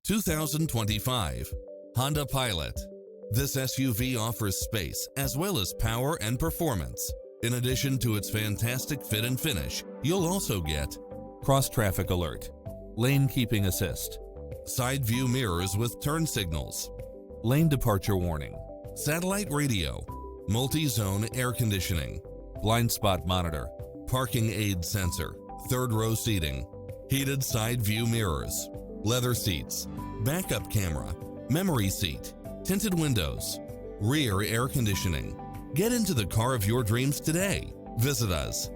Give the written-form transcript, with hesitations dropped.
2025 Honda Pilot. This SUV offers space as well as power and performance. In addition to its fantastic fit and finish, you'll also get cross-traffic alert, lane keeping assist, side view mirrors with turn signals, lane departure warning, satellite radio, multi-zone air conditioning, blind spot monitor, parking aid sensor, third row seating, heated side view mirrors, leather seats, backup camera, memory seat, tinted windows, rear air conditioning. Get into the car of your dreams today. Visit us.